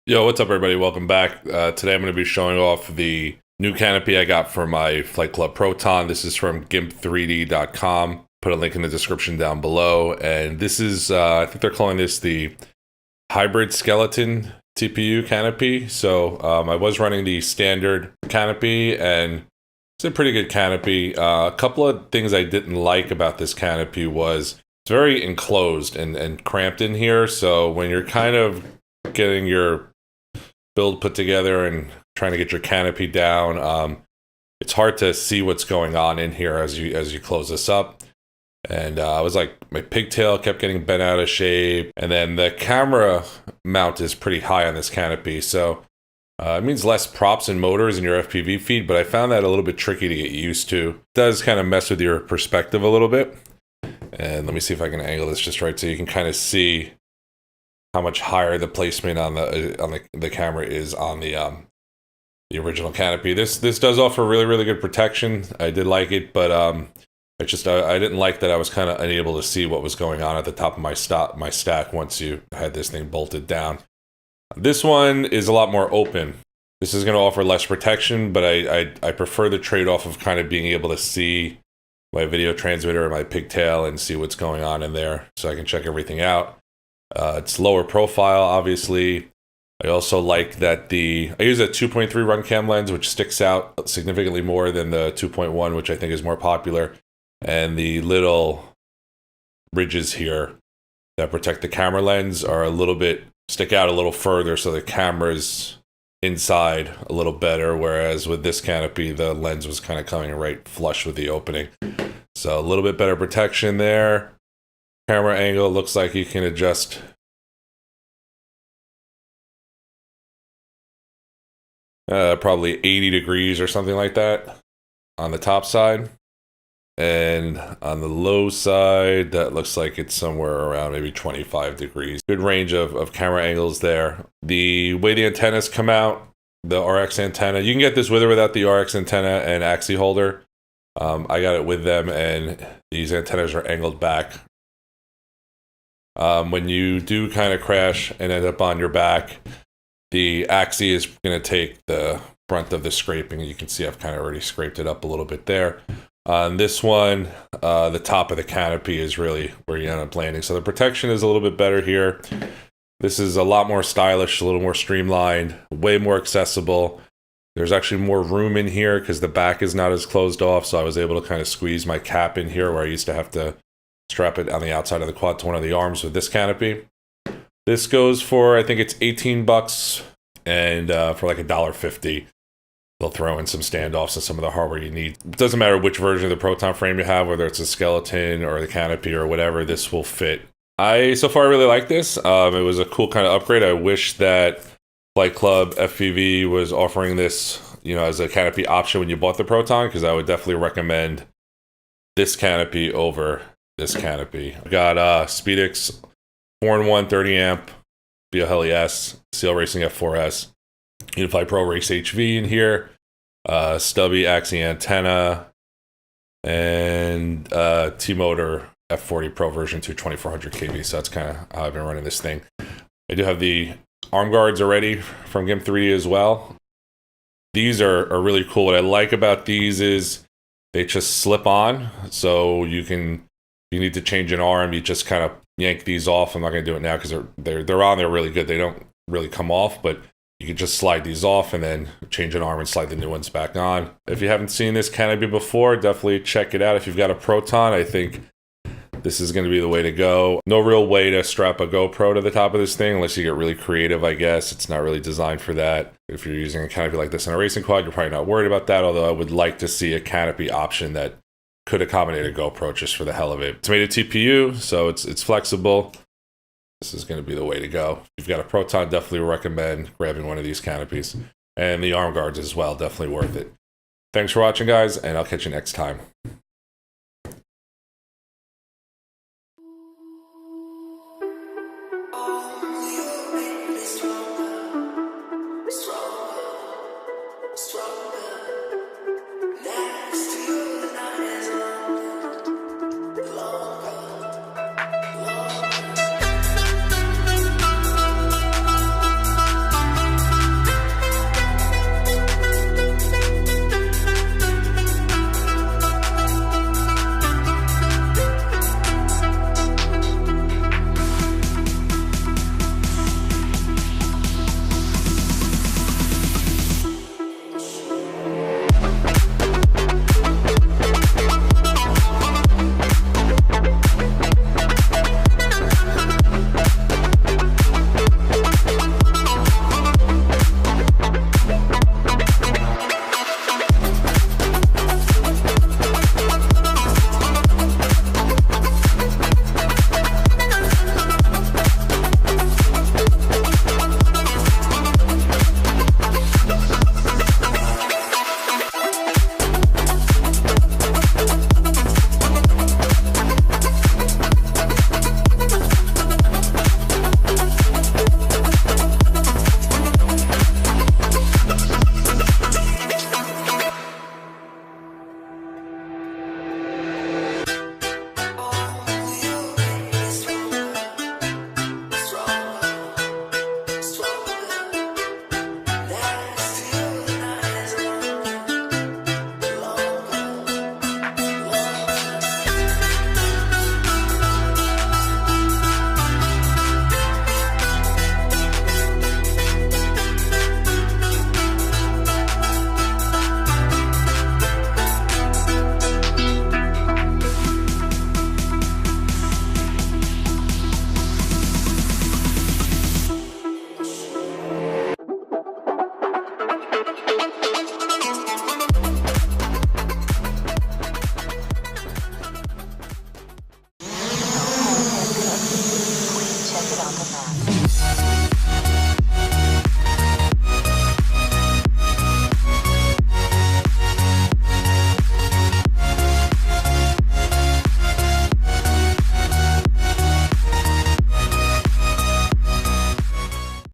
Yo, what's up everybody? Welcome back. Today I'm going to be showing off the new canopy I got for my FlightClub Proton. This is from GIMP3D.com. Put a link in the description down below. And this is, I think they're calling this the hybrid skeleton TPU canopy. So I was running the standard canopy and it's a pretty good canopy. A couple of things I didn't like about this canopy was it's very enclosed and cramped in here. So when you're kind of getting your build put together and trying to get your canopy down, it's hard to see what's going on in here as you close this up. And I was like, my pigtail kept getting bent out of shape, and then the camera mount is pretty high on this canopy, so it means less props and motors in your FPV feed, but I found that a little bit tricky to get used to. It does kind of mess with your perspective a little bit. And let me see if I can angle this just right so you can kind of see how much higher the placement on the camera is on the original canopy. This does offer really good protection. I did like it, but I didn't like that I was kind of unable to see what was going on at the top of my stack once you had this thing bolted down. This one is a lot more open. This is going to offer less protection, but I prefer the trade-off of kind of being able to see my video transmitter and my pigtail and see what's going on in there so I can check everything out. It's lower profile, obviously. I also like that I use a 2.3 Runcam lens, which sticks out significantly more than the 2.1, which I think is more popular. And the little ridges here that protect the camera lens are stick out a little further, so the camera's inside a little better, whereas with this canopy, the lens was kind of coming right flush with the opening. So a little bit better protection there. Camera angle looks like you can adjust probably 80 degrees or something like that on the top side. And on the low side, that looks like it's somewhere around maybe 25 degrees. Good range of camera angles there. The way the antennas come out, the RX antenna, you can get this with or without the RX antenna and Axii holder. I got it with them, and these antennas are angled back. When you do kind of crash and end up on your back, the Axii is going to take the brunt of the scraping. You can see I've kind of already scraped it up a little bit there. On this one, the top of the canopy is really where you end up landing. So the protection is a little bit better here. This is a lot more stylish, a little more streamlined, way more accessible. There's actually more room in here because the back is not as closed off. So I was able to kind of squeeze my cap in here where I used to have to strap it on the outside of the quad to one of the arms with this canopy. This goes for, I think it's 18 bucks, and for like $1.50. They'll throw in some standoffs and some of the hardware you need. It doesn't matter which version of the Proton frame you have, whether it's a skeleton or the canopy or whatever, this will fit. So far I really like this. It was a cool kind of upgrade. I wish that FlightClub FPV was offering this, as a canopy option when you bought the Proton, because I would definitely recommend this canopy over this canopy. I got Spedix 4-in-1 30 amp BL S, CL Racing F4S, Unify Pro Race HV in here, Stubby Axii antenna, and T-Motor F40 Pro version 2 2400 kV. So that's kind of how I've been running this thing. I do have the arm guards already from GIMP3D as well. These are really cool. What I like about these is they just slip on, so if you need to change an arm, you just kind of yank these off. I'm not going to do it now because they're on there really good. They don't really come off, but you can just slide these off and then change an arm and slide the new ones back on. If you haven't seen this canopy before, definitely check it out. If you've got a Proton, I think this is going to be the way to go. No real way to strap a GoPro to the top of this thing unless you get really creative, I guess. It's not really designed for that. If you're using a canopy like this in a racing quad, you're probably not worried about that, although I would like to see a canopy option that could accommodate a GoPro just for the hell of it. It's made of TPU, so it's flexible. This is going to be the way to go. If you've got a Proton, definitely recommend grabbing one of these canopies. And the arm guards as well, definitely worth it. Thanks for watching, guys, and I'll catch you next time.